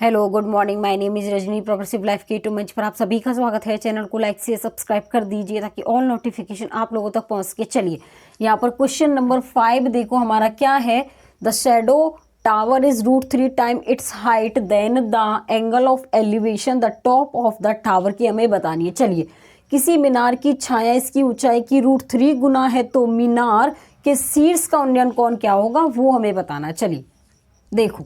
Hello good morning, my name is Rajni. Progressive life के मंच पर आप सभी का स्वागत है। चैनल को लाइक से सब्सक्राइब कर दीजिए ताकि ऑल नोटिफिकेशन आप लोगों तक पहुंच के। चलिए यहाँ पर क्वेश्चन नंबर 5 देखो हमारा क्या है। The shadow tower is √3 time its height then the angle of elevation the top of the tower की हमें बतानी है। चलिए, किसी मीनार की छाया इसकी ऊंचाई की √3 गुना है तो मीनार के शीर्ष का उन्नयन कोण क्या होगा वो हमें बताना है। चलिए देखो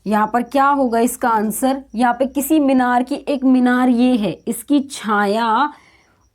यहाँ पर क्या होगा इसका आंसर। यहाँ पे किसी मीनार की, एक मीनार ये है, इसकी छाया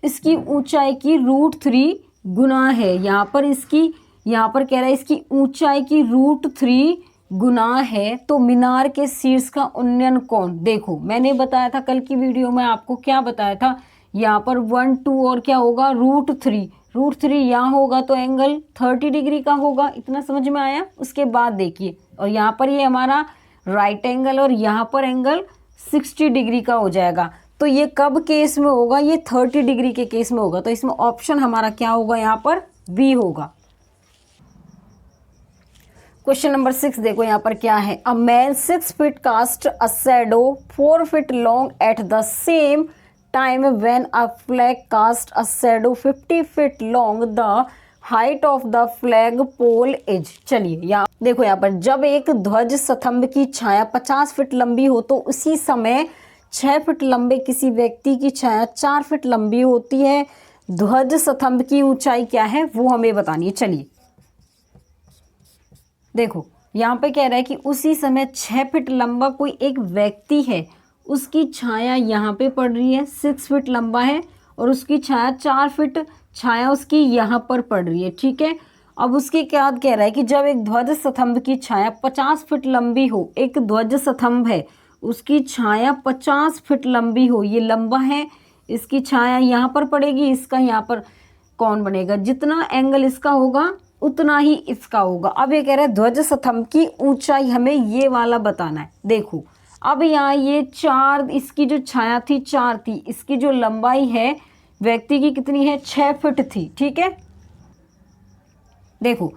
इसकी ऊंचाई की √3 गुना है। यहाँ पर कह रहा है इसकी ऊंचाई की √3 गुना है तो मीनार के शीर्ष का उन्नयन कोण। देखो मैंने बताया था कल की वीडियो में आपको, क्या बताया था, यहाँ पर 1 2 और क्या होगा √3 यहाँ होगा तो एंगल 30 डिग्री का होगा। इतना समझ में आया। उसके बाद देखिए, और यहाँ पर ये हमारा राइट एंगल और यहाँ पर एंगल 60 डिग्री का हो जाएगा। तो ये कब केस में होगा, ये 30 डिग्री के केस में होगा। तो इसमें ऑप्शन हमारा क्या होगा, यहाँ पर बी होगा। क्वेश्चन नंबर 6 देखो यहाँ पर क्या है। A man 6 feet cast a shadow 4 feet long at the same time when a flag cast a shadow 50 feet long the height of the flag pole is. चलिए यहाँ देखो, यहाँ पर जब एक ध्वज स्तंभ की छाया 50 फीट लंबी हो तो उसी समय 6 फीट लंबे किसी व्यक्ति की छाया 4 फीट लंबी होती है। ध्वज स्तंभ की ऊंचाई क्या है वो हमें बतानी है। चलिए देखो यहाँ पे कह रहा है कि उसी समय 6 फीट लंबा कोई एक व्यक्ति है, उसकी छाया यहाँ पे पड़ रही है, 6 फीट लंबा है और उसकी छाया 4 फीट छाया उसकी यहाँ पर पड़ रही है। ठीक है, अब उसके क्या कह रहा है कि जब एक ध्वज स्तंभ की छाया 50 फीट लंबी हो, एक ध्वज स्तंभ है उसकी छाया 50 फीट लंबी हो, ये लंबा है, इसकी छाया यहाँ पर पड़ेगी, इसका यहाँ पर कौन बनेगा, जितना एंगल इसका होगा उतना ही इसका होगा। अब ये कह रहा है ध्वज स्तंभ की ऊंचाई हमें ये वाला बताना है। देखो अब यहाँ ये 4, इसकी जो छाया थी 4 थी, इसकी जो लंबाई है व्यक्ति की कितनी है, 6 फीट थी। ठीक है, देखो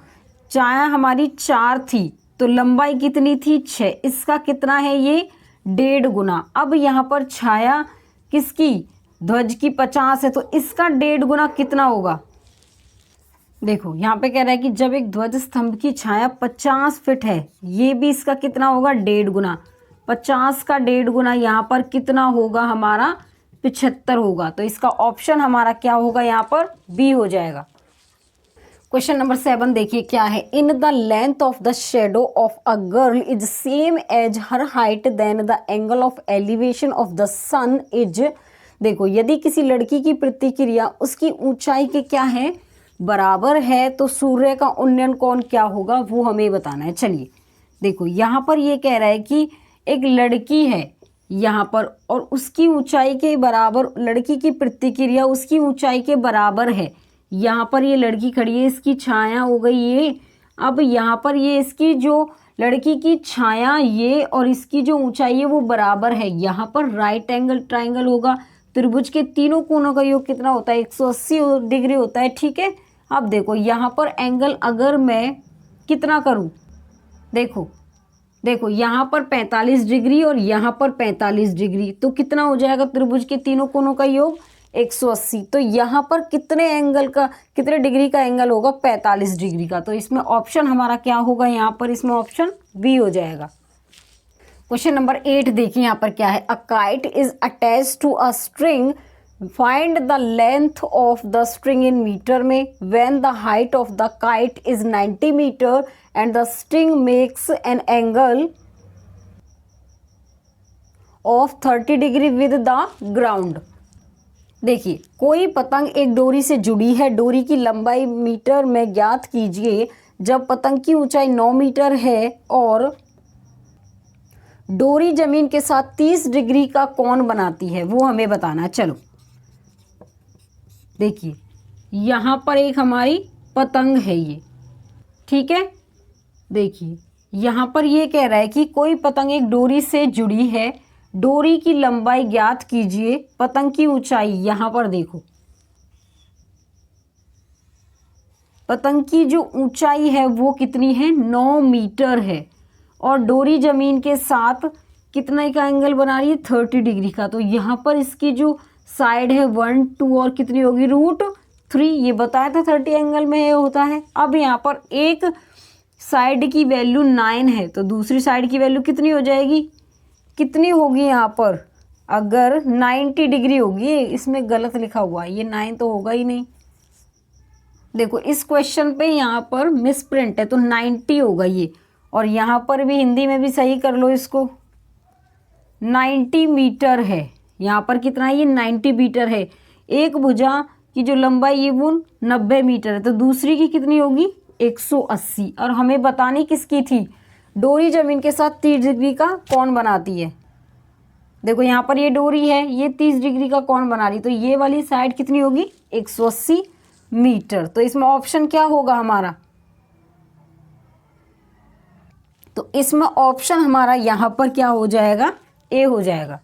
छाया हमारी 4 थी तो लंबाई कितनी थी, 6, इसका कितना है ये 1.5 गुना। अब यहाँ पर छाया किसकी, ध्वज की 50 है तो इसका 1.5 गुना कितना होगा। देखो यहाँ पे कह रहा है कि जब एक ध्वज स्तंभ की छाया 50 फीट है, ये भी इसका कितना होगा 1.5 गुना। 50 का 1.5 गुना यहाँ पर कितना होगा हमारा 75 होगा। तो इसका ऑप्शन हमारा क्या होगा, यहाँ पर बी हो जाएगा। क्वेश्चन नंबर 7 देखिए क्या है। In the length of the shadow of a girl is same as her height then the angle of elevation of the sun is. देखो यदि किसी लड़की की प्रतिक्रिया उसकी ऊंचाई के क्या है, बराबर है, तो सूर्य का उन्नयन कोण क्या होगा वो हमें बताना है। चलिए देखो यहाँ पर ये कह रहा है कि एक लड़की है यहाँ पर और उसकी ऊंचाई के बराबर, लड़की की प्रतिक्रिया उसकी ऊंचाई के बराबर है। यहाँ पर ये लड़की खड़ी है, इसकी छाया हो गई ये। अब यहाँ पर ये इसकी जो लड़की की छाया ये और इसकी जो ऊंचाई है वो बराबर है। यहाँ पर राइट एंगल ट्राइंगल होगा। त्रिभुज के तीनों कोनों का योग कितना होता है, 180 डिग्री होता है। ठीक है, अब देखो यहाँ पर एंगल अगर मैं कितना करूँ, देखो यहाँ पर 45 डिग्री और यहाँ पर 45 डिग्री, तो कितना हो जाएगा त्रिभुज के तीनों कोनों का योग 180। तो यहाँ पर कितने डिग्री का एंगल होगा, 45 डिग्री का। तो इसमें ऑप्शन हमारा क्या होगा, यहाँ पर इसमें ऑप्शन बी हो जाएगा। क्वेश्चन नंबर 8 देखिए यहाँ पर क्या है। A kite is attach to a string, find the length of the string in metre में when the height of the kite is 90 metre and the string makes an angle of 30 degree with the ground. देखिए कोई पतंग एक डोरी से जुड़ी है, डोरी की लंबाई मीटर में ज्ञात कीजिए जब पतंग की ऊंचाई 9 मीटर है और डोरी जमीन के साथ 30 डिग्री का कोण बनाती है, वो हमें बताना है। चलो देखिए यहाँ पर एक हमारी पतंग है ये, ठीक है, देखिए यहाँ पर ये कह रहा है कि कोई पतंग एक डोरी से जुड़ी है, डोरी की लंबाई ज्ञात कीजिए, पतंग की ऊंचाई, यहाँ पर देखो पतंग की जो ऊंचाई है वो कितनी है, 9 मीटर है और डोरी जमीन के साथ कितना का एंगल बना रही है, 30 डिग्री का। तो यहाँ पर इसकी जो साइड है 1 2 और कितनी होगी, √3। ये बताया था 30 एंगल में ये होता है। अब यहाँ पर एक साइड की वैल्यू 9 है तो दूसरी साइड की वैल्यू कितनी हो जाएगी, कितनी होगी यहाँ पर, अगर 90 डिग्री होगी, इसमें गलत लिखा हुआ है, ये 9 तो होगा ही नहीं। देखो इस क्वेश्चन पे यहाँ पर मिस प्रिंट है तो 90 होगा ये, और यहाँ पर भी हिंदी में भी सही कर लो इसको, 90 मीटर है। यहाँ पर कितना है, ये 90 मीटर है। एक भुजा की जो लंबाई ये वो 90 मीटर है तो दूसरी की कितनी होगी, 180। और हमें बतानी किसकी थी, डोरी जमीन के साथ 30 डिग्री का कोण बनाती है। देखो यहाँ पर ये डोरी है, ये 30 डिग्री का कोण बना रही, तो ये वाली साइड कितनी होगी, 180 मीटर। तो इसमें ऑप्शन क्या होगा हमारा, तो इसमें ऑप्शन हमारा यहाँ पर क्या हो जाएगा, ए हो जाएगा।